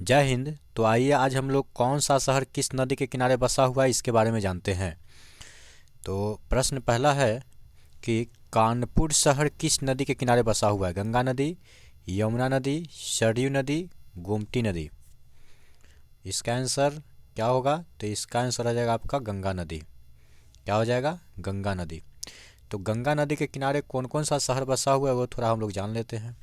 जय हिंद। तो आइए आज हम लोग कौन सा शहर किस नदी के किनारे बसा हुआ है इसके बारे में जानते हैं। तो प्रश्न पहला है कि कानपुर शहर किस नदी के किनारे बसा हुआ है? गंगा नदी, यमुना नदी, सरयू नदी, गोमती नदी। इसका आंसर क्या होगा? तो इसका आंसर आ जाएगा आपका गंगा नदी। क्या हो जाएगा? गंगा नदी। तो गंगा नदी के किनारे कौन कौन सा शहर बसा हुआ है वो थोड़ा हम लोग जान लेते हैं।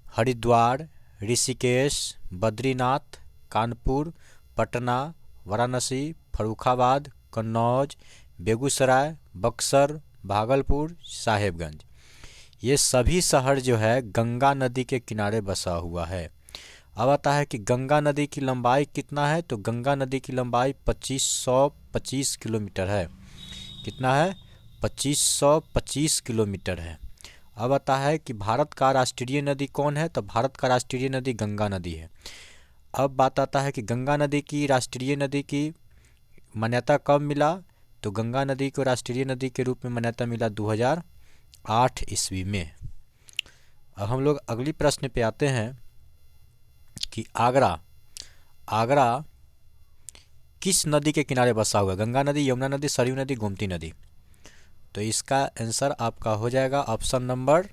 हरिद्वार, ऋषिकेश, बद्रीनाथ, कानपुर, पटना, वाराणसी, फर्रुखाबाद, कन्नौज, बेगूसराय, बक्सर, भागलपुर, साहेबगंज। ये सभी शहर जो है गंगा नदी के किनारे बसा हुआ है। अब आता है कि गंगा नदी की लंबाई कितना है? तो गंगा नदी की लंबाई 2525 किलोमीटर है। कितना है? 2525 किलोमीटर है। अब आता है कि भारत का राष्ट्रीय नदी कौन है? तो भारत का राष्ट्रीय नदी गंगा नदी है। अब बात आता है कि गंगा नदी की राष्ट्रीय नदी की मान्यता कब मिला? तो गंगा नदी को राष्ट्रीय नदी के रूप में मान्यता मिला 2008 ईस्वी में। अब हम लोग अगली प्रश्न पे आते हैं कि आगरा आगरा किस नदी के किनारे बसा हुआ है? गंगा नदी, यमुना नदी, सरयू नदी, गोमती नदी। तो इसका आंसर आपका हो जाएगा ऑप्शन नंबर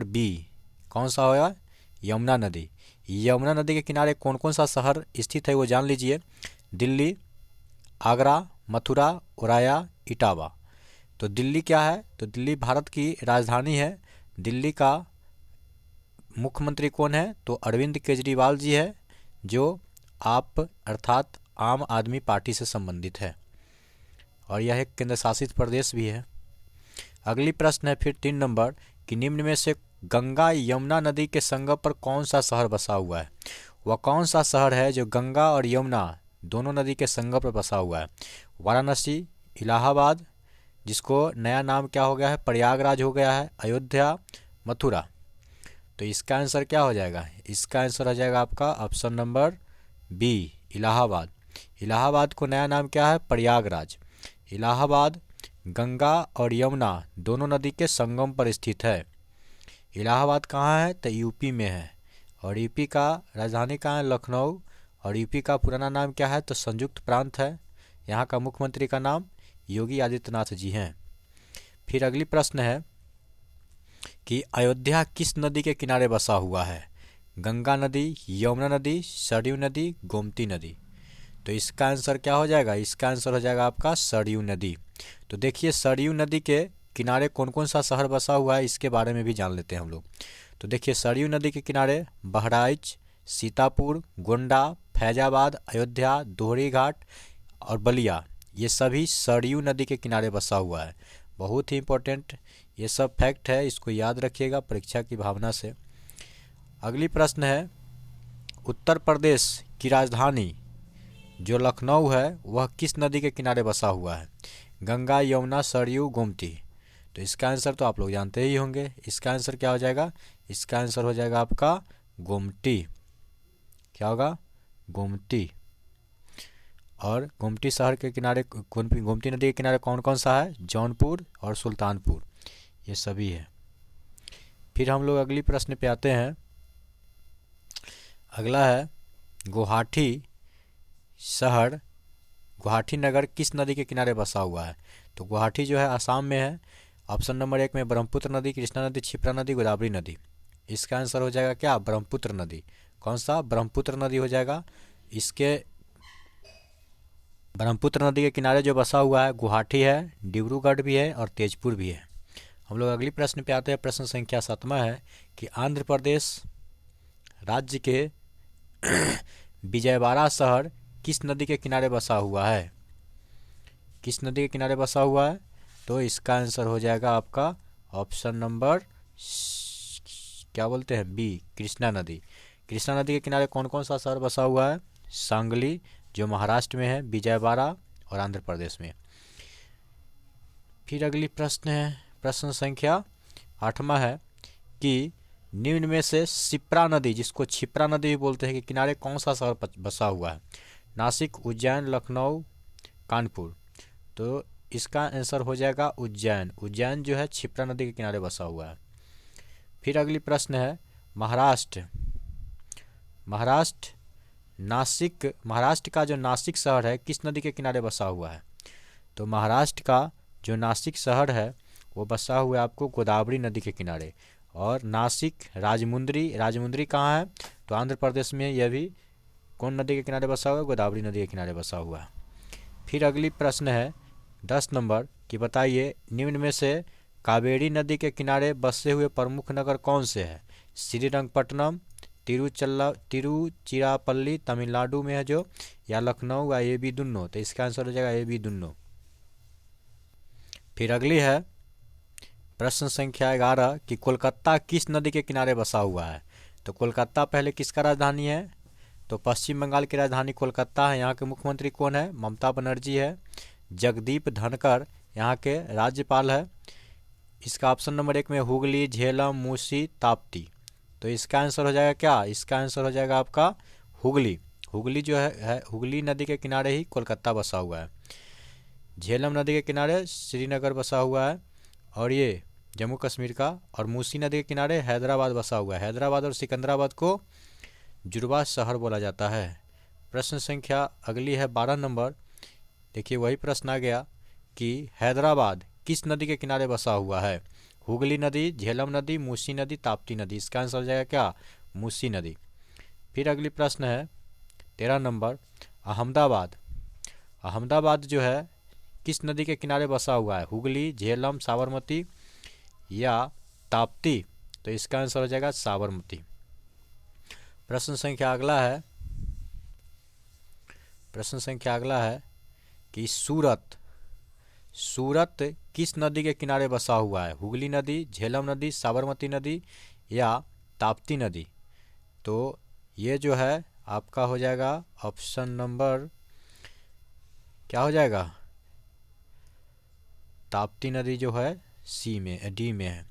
बी। कौन सा होगा? यमुना नदी। यमुना नदी के किनारे कौन कौन सा शहर स्थित है वो जान लीजिए। दिल्ली, आगरा, मथुरा, औरैया, इटावा। तो दिल्ली क्या है? तो दिल्ली भारत की राजधानी है। दिल्ली का मुख्यमंत्री कौन है? तो अरविंद केजरीवाल जी है, जो आप अर्थात आम आदमी पार्टी से संबंधित है और यह एक केंद्र शासित प्रदेश भी है। अगली प्रश्न है फिर 3 नंबर कि निम्न में से गंगा यमुना नदी के संगम पर कौन सा शहर बसा हुआ है? वह कौन सा शहर है जो गंगा और यमुना दोनों नदी के संगम पर बसा हुआ है? वाराणसी, इलाहाबाद, जिसको नया नाम क्या हो गया है? प्रयागराज हो गया है, अयोध्या, मथुरा। तो इसका आंसर क्या हो जाएगा? इसका आंसर हो जाएगा आपका option number B, Allahabad. Allahabad को नया नाम क्या है? प्रयागराज। इलाहाबाद गंगा और यमुना दोनों नदी के संगम पर स्थित है। इलाहाबाद कहाँ है? तो यूपी में है और यूपी का राजधानी कहाँ है? लखनऊ। और यूपी का पुराना नाम क्या है? तो संयुक्त प्रांत है। यहाँ का मुख्यमंत्री का नाम योगी आदित्यनाथ जी हैं। फिर अगली प्रश्न है कि अयोध्या किस नदी के किनारे बसा हुआ है? गंगा नदी, यमुना नदी, सरयू नदी, गोमती नदी। तो इसका आंसर क्या हो जाएगा? इसका आंसर हो जाएगा आपका सरयू नदी। तो देखिए सरयू नदी के किनारे कौन कौन सा शहर बसा हुआ है इसके बारे में भी जान लेते हैं हम लोग। तो देखिए सरयू नदी के किनारे बहराइच, सीतापुर, गोंडा, फैजाबाद, अयोध्या, दोहरी घाट और बलिया, ये सभी सरयू नदी के किनारे बसा हुआ है। बहुत ही इंपॉर्टेंट ये सब फैक्ट है, इसको याद रखिएगा परीक्षा की भावना से। अगली प्रश्न है उत्तर प्रदेश की राजधानी जो लखनऊ है वह किस नदी के किनारे बसा हुआ है? गंगा, यमुना, सरयू, गोमती। तो इसका आंसर तो आप लोग जानते ही होंगे। इसका आंसर क्या हो जाएगा? इसका आंसर हो जाएगा आपका गोमती। क्या होगा? गोमती। और गोमती शहर के किनारे गोमती नदी के किनारे कौन कौन सा है? जौनपुर और सुल्तानपुर, ये सभी है। फिर हम लोग अगली प्रश्न पे आते हैं। अगला है गुवाहाटी शहर, गुवाहाटी नगर किस नदी के किनारे बसा हुआ है? तो गुवाहाटी जो है आसाम में है। ऑप्शन नंबर 1 में ब्रह्मपुत्र नदी, कृष्णा नदी, क्षिप्रा नदी, गोदावरी नदी। इसका आंसर हो जाएगा क्या? ब्रह्मपुत्र नदी। कौन सा? ब्रह्मपुत्र नदी हो जाएगा। इसके ब्रह्मपुत्र नदी के किनारे जो बसा हुआ है गुवाहाटी है, डिब्रूगढ़ भी है और तेजपुर भी है। हम लोग अगली प्रश्न पे आते हैं। प्रश्न संख्या 7वां है कि आंध्र प्रदेश राज्य के विजयवाड़ा शहर किस नदी के किनारे बसा हुआ है? किस नदी के किनारे बसा हुआ है? तो इसका आंसर हो जाएगा आपका ऑप्शन नंबर क्या बोलते हैं? बी, कृष्णा नदी। कृष्णा नदी के किनारे कौन कौन सा शहर बसा हुआ है? सांगली जो महाराष्ट्र में है, विजयवाड़ा और आंध्र प्रदेश में। फिर अगली प्रश्न है प्रश्न संख्या 8वां है कि निम्न में से शिप्रा नदी, जिसको क्षिप्रा नदी भी बोलते हैं, कि किनारे कौन सा शहर बसा हुआ है? नासिक, उज्जैन, लखनऊ, कानपुर। तो इसका आंसर हो जाएगा उज्जैन। उज्जैन जो है क्षिप्रा नदी के किनारे बसा हुआ है। फिर अगली प्रश्न है महाराष्ट्र महाराष्ट्र महाराष्ट्र का जो नासिक शहर है किस नदी के किनारे बसा हुआ है? तो महाराष्ट्र का जो नासिक शहर है वो बसा हुआ है आपको गोदावरी नदी के किनारे। और नासिक राजमुंद्री कहाँ है? तो आंध्र प्रदेश में। यह भी कौन नदी के किनारे बसा हुआ है? गोदावरी नदी के किनारे बसा हुआ है। फिर अगली प्रश्न है 10 नंबर कि बताइए निम्न में से कावेरी नदी के किनारे बसे हुए प्रमुख नगर कौन से हैं? श्रीरंगपट्टनम, तिरुचिरापल्ली तमिलनाडु में है जो, या लखनऊ, या ये भी दोनों। तो इसका आंसर हो जाएगा ये भी दोनों। फिर अगली है प्रश्न संख्या 11 कि कोलकाता किस नदी के किनारे बसा हुआ है? तो कोलकाता पहले किसका राजधानी है? तो पश्चिम बंगाल की राजधानी कोलकाता है। यहाँ के मुख्यमंत्री कौन है? ममता बनर्जी है। जगदीप धनखड़ यहाँ के राज्यपाल है। इसका ऑप्शन नंबर 1 में हुगली, झेलम, मूसी, ताप्ती। तो इसका आंसर हो जाएगा क्या? इसका आंसर हो जाएगा आपका हुगली। हुगली जो है हुगली नदी के किनारे ही कोलकाता बसा हुआ है। झेलम नदी के किनारे श्रीनगर बसा हुआ है और ये जम्मू कश्मीर का। और मूसी नदी के किनारे हैदराबाद बसा हुआ है। हैदराबाद और सिकंदराबाद को जुड़वा शहर बोला जाता है। प्रश्न संख्या अगली है 12 नंबर। देखिए वही प्रश्न आ गया कि हैदराबाद किस नदी के किनारे बसा हुआ है? हुगली नदी, झेलम नदी, मूसी नदी, ताप्ती नदी। इसका आंसर हो जाएगा क्या? मूसी नदी। फिर अगली प्रश्न है 13 नंबर अहमदाबाद। अहमदाबाद जो है किस नदी के किनारे बसा हुआ है? हुगली, झेलम, साबरमती या ताप्ती। तो इसका आंसर हो जाएगा साबरमती। प्रश्न संख्या अगला है कि सूरत किस नदी के किनारे बसा हुआ है? हुगली नदी, झेलम नदी, साबरमती नदी या ताप्ती नदी। तो ये जो है आपका हो जाएगा ऑप्शन नंबर क्या हो जाएगा? ताप्ती नदी जो है डी में है।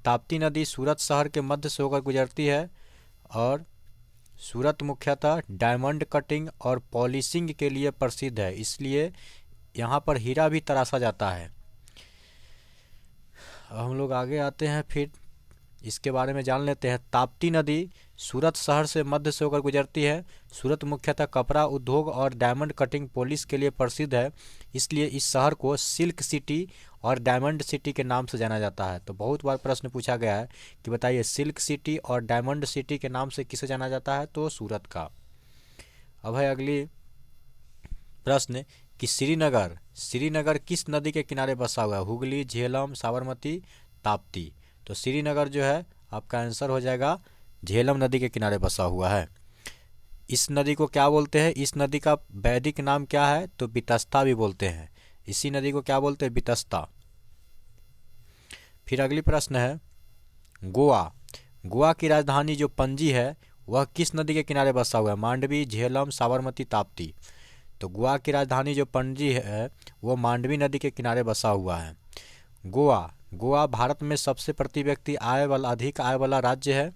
ताप्ती नदी सूरत शहर के मध्य से होकर गुजरती है और सूरत मुख्यतः डायमंड कटिंग और पॉलिशिंग के लिए प्रसिद्ध है, इसलिए यहाँ पर हीरा भी तराशा जाता है। अब हम लोग आगे आते हैं, फिर इसके बारे में जान लेते हैं। ताप्ती नदी सूरत शहर से मध्य से होकर गुजरती है। सूरत मुख्यतः कपड़ा उद्योग और डायमंड कटिंग पॉलिश के लिए प्रसिद्ध है, इसलिए इस शहर को सिल्क सिटी और डायमंड सिटी के नाम से जाना जाता है। तो बहुत बार प्रश्न पूछा गया है कि बताइए सिल्क सिटी और डायमंड सिटी के नाम से किसे जाना जाता है? तो सूरत का। अब है अगली प्रश्न कि श्रीनगर किस नदी के किनारे बसा हुआ है? हुगली, झेलम, साबरमती, ताप्ती। तो श्रीनगर जो है आपका आंसर हो जाएगा झेलम नदी के किनारे बसा हुआ है। इस नदी को क्या बोलते हैं? इस नदी का वैदिक नाम क्या है? तो वितस्ता भी बोलते हैं। इसी नदी को क्या बोलते हैं? वितस्ता। फिर अगली प्रश्न है गोवा की राजधानी जो पणजी है वह किस नदी के किनारे बसा हुआ है? मांडवी, झेलम, साबरमती, ताप्ती। तो गोवा की राजधानी जो पणजी है वो मांडवी नदी के किनारे बसा हुआ है। गोवा भारत में सबसे प्रति व्यक्ति अधिक आय वाला राज्य है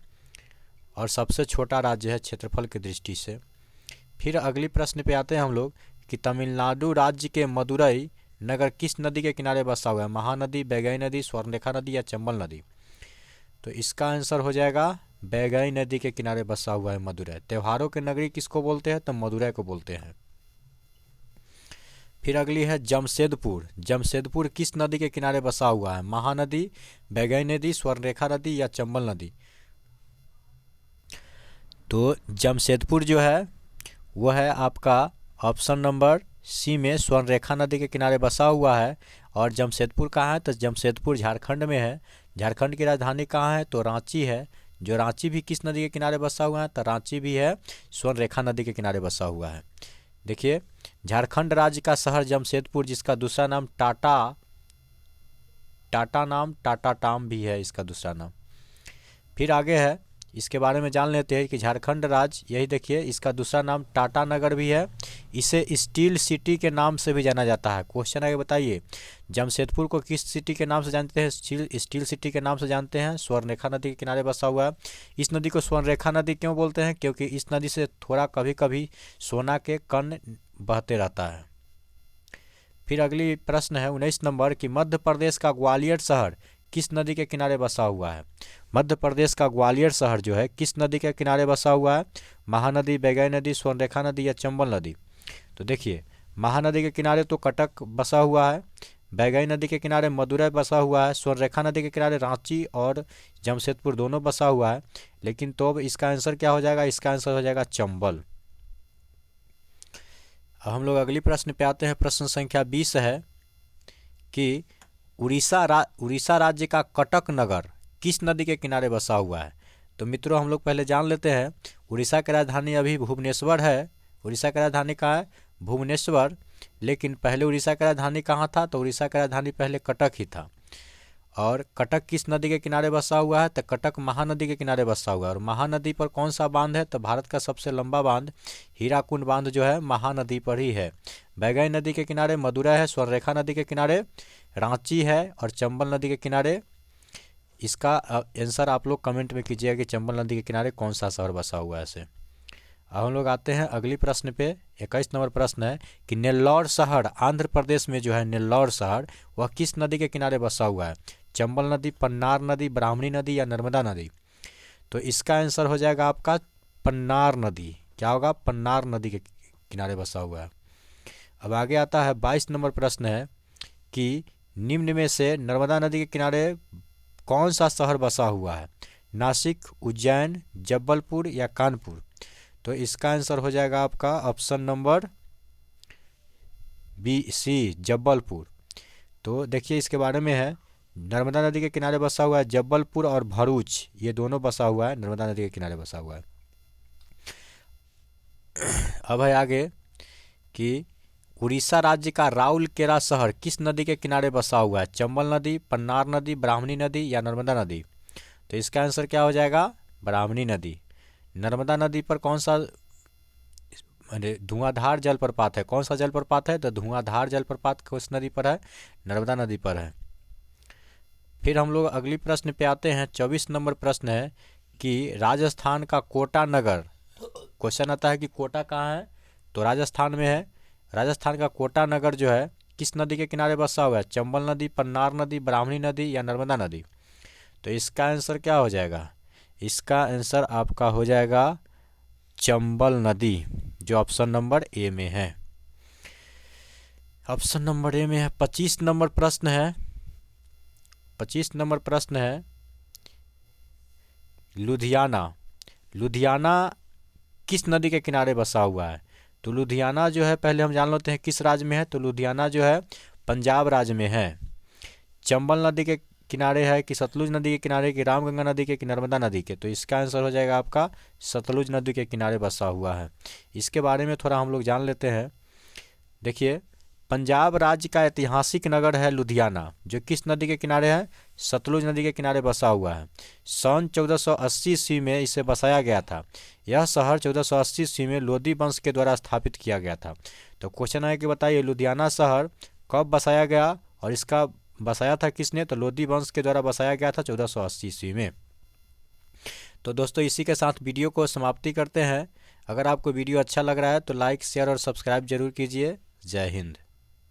और सबसे छोटा राज्य है क्षेत्रफल की दृष्टि से। फिर अगली प्रश्न पे आते हैं हम लोग कि तमिलनाडु राज्य के मदुरई नगर किस नदी के किनारे बसा हुआ है? महानदी, बैगई नदी, स्वर्णरेखा नदी या चंबल नदी। तो इसका आंसर हो जाएगा बैगई नदी के किनारे बसा हुआ है मदुरई। त्योहारों के नगरी किसको बोलते हैं? तो मदुरई को बोलते हैं। फिर अगली है जमशेदपुर किस नदी के किनारे बसा हुआ है? महानदी, बैगई नदी, स्वर्णरेखा नदी या चंबल नदी। तो जमशेदपुर जो है वो है आपका ऑप्शन नंबर सी में स्वर्णरेखा नदी के किनारे बसा हुआ है। और जमशेदपुर कहाँ है? तो जमशेदपुर झारखंड में है। झारखंड की राजधानी कहाँ है? तो रांची है। जो रांची भी किस नदी के किनारे बसा हुआ है? तो रांची भी है स्वर्णरेखा नदी के किनारे बसा हुआ है। देखिए झारखंड राज्य का शहर जमशेदपुर, जिसका दूसरा नाम टाटा टाम भी है इसका दूसरा नाम। फिर आगे है इसके बारे में जान लेते हैं कि झारखंड राज्य, यही देखिए इसका दूसरा नाम टाटा नगर भी है। इसे स्टील सिटी के नाम से भी जाना जाता है। क्वेश्चन आगे बताइए जमशेदपुर को किस सिटी के नाम से जानते हैं? स्टील सिटी के नाम से जानते हैं। स्वर्णरेखा नदी के किनारे बसा हुआ है। इस नदी को स्वर्णरेखा नदी क्यों बोलते हैं? क्योंकि इस नदी से थोड़ा कभी कभी सोना के कण बहते रहता है। फिर अगली प्रश्न है 19 नंबर कि मध्य प्रदेश का ग्वालियर शहर किस नदी के किनारे बसा हुआ है? मध्य प्रदेश का ग्वालियर शहर जो है किस नदी के किनारे बसा हुआ है? महानदी, बैगई नदी, स्वर्णरेखा नदी या चंबल नदी? तो देखिए, महानदी के किनारे तो कटक बसा हुआ है, बैगई नदी के किनारे मदुरै बसा हुआ है, स्वर्णरेखा नदी के किनारे रांची और जमशेदपुर दोनों बसा हुआ है। लेकिन तो अब इसका आंसर क्या हो जाएगा? इसका आंसर हो जाएगा चंबल। अब हम लोग अगली प्रश्न पे आते हैं। प्रश्न संख्या 20 है कि उड़ीसा राज्य का कटक नगर किस नदी के किनारे बसा हुआ है? तो मित्रों, हम लोग पहले जान लेते हैं, उड़ीसा की राजधानी अभी भुवनेश्वर है। उड़ीसा की राजधानी कहाँ है? भुवनेश्वर। लेकिन पहले उड़ीसा की राजधानी कहाँ था? तो उड़ीसा की राजधानी पहले कटक ही था। और कटक किस नदी के किनारे बसा हुआ है? तो कटक महानदी के किनारे बसा हुआ है। और महानदी पर कौन सा बांध है? तो भारत का सबसे लंबा बांध हीराकुंड बांध जो है महानदी पर ही है। बैगई नदी के किनारे मदुरै है, स्वर्णरेखा नदी के किनारे रांची है और चंबल नदी के किनारे, इसका आंसर आप लोग कमेंट में कीजिएगा कि चंबल नदी के किनारे कौन सा शहर बसा हुआ है ऐसे। अब हम लोग आते हैं अगली प्रश्न पे। 21 नंबर प्रश्न है कि नेल्लौर शहर आंध्र प्रदेश में जो है नेल्लौर शहर, वह किस नदी के किनारे बसा हुआ है? चंबल नदी, पन्नार नदी, ब्राह्मणी नदी या नर्मदा नदी? तो इसका आंसर हो जाएगा आपका पन्नार नदी। क्या होगा? पन्नार नदी के किनारे बसा हुआ है। अब आगे आता है 22 नंबर प्रश्न है कि निम्न में से नर्मदा नदी के किनारे कौन सा शहर बसा हुआ है? नासिक, उज्जैन, जबलपुर या कानपुर? तो इसका आंसर हो जाएगा आपका option number B C, Jabalpur. तो देखिए, इसके बारे में है, नर्मदा नदी के किनारे बसा हुआ है जबलपुर और भरूच, ये दोनों बसा हुआ है, नर्मदा नदी के किनारे बसा हुआ है। अब है आगे कि उड़ीसा राज्य का राउरकेला शहर किस नदी के किनारे बसा हुआ है? चंबल नदी, पन्नार नदी, ब्राह्मणी नदी या नर्मदा नदी? तो इसका आंसर क्या हो जाएगा? ब्राह्मणी नदी। नर्मदा नदी पर कौन सा धुआंधार जलप्रपात है? कौन सा जलप्रपात है? तो धुआंधार जलप्रपात किस नदी पर है? नर्मदा नदी पर है। फिर हम लोग अगली प्रश्न पे आते हैं। 24 नंबर प्रश्न है कि राजस्थान का कोटा नगर, क्वेश्चन आता है कि कोटा कहाँ है? तो राजस्थान में है। राजस्थान का कोटा नगर जो है किस नदी के किनारे बसा हुआ है? चंबल नदी, पन्नार नदी, ब्राह्मणी नदी या नर्मदा नदी? तो इसका आंसर क्या हो जाएगा? इसका आंसर आपका हो जाएगा चंबल नदी, जो ऑप्शन नंबर ए में है। ऑप्शन नंबर ए में है। 25 नंबर प्रश्न है। 25 नंबर प्रश्न है लुधियाना। लुधियाना किस नदी के किनारे बसा हुआ है? तो लुधियाना जो है, पहले हम जान लेते हैं किस राज्य में है। तो लुधियाना जो है पंजाब राज्य में है। चंबल नदी के किनारे है कि सतलुज नदी के किनारे कि रामगंगा नदी के कि नर्मदा नदी के? तो इसका आंसर हो जाएगा आपका सतलुज नदी के किनारे बसा हुआ है। इसके बारे में थोड़ा हम लोग जान लेते हैं। देखिए, पंजाब राज्य का ऐतिहासिक नगर है लुधियाना, जो किस नदी के किनारे है? सतलुज नदी के किनारे बसा हुआ है। सन 1480 ईस्वी में इसे बसाया गया था। यह शहर 1480 ईस्वी में लोधी वंश के द्वारा स्थापित किया गया था। तो क्वेश्चन है कि बताइए, लुधियाना शहर कब बसाया गया और इसका बसाया था किसने? तो लोधी वंश के द्वारा बसाया गया था 1480 ईस्वी में। तो दोस्तों, इसी के साथ वीडियो को समाप्ति करते हैं। अगर आपको वीडियो अच्छा लग रहा है तो लाइक, शेयर और सब्सक्राइब जरूर कीजिए। जय हिंद।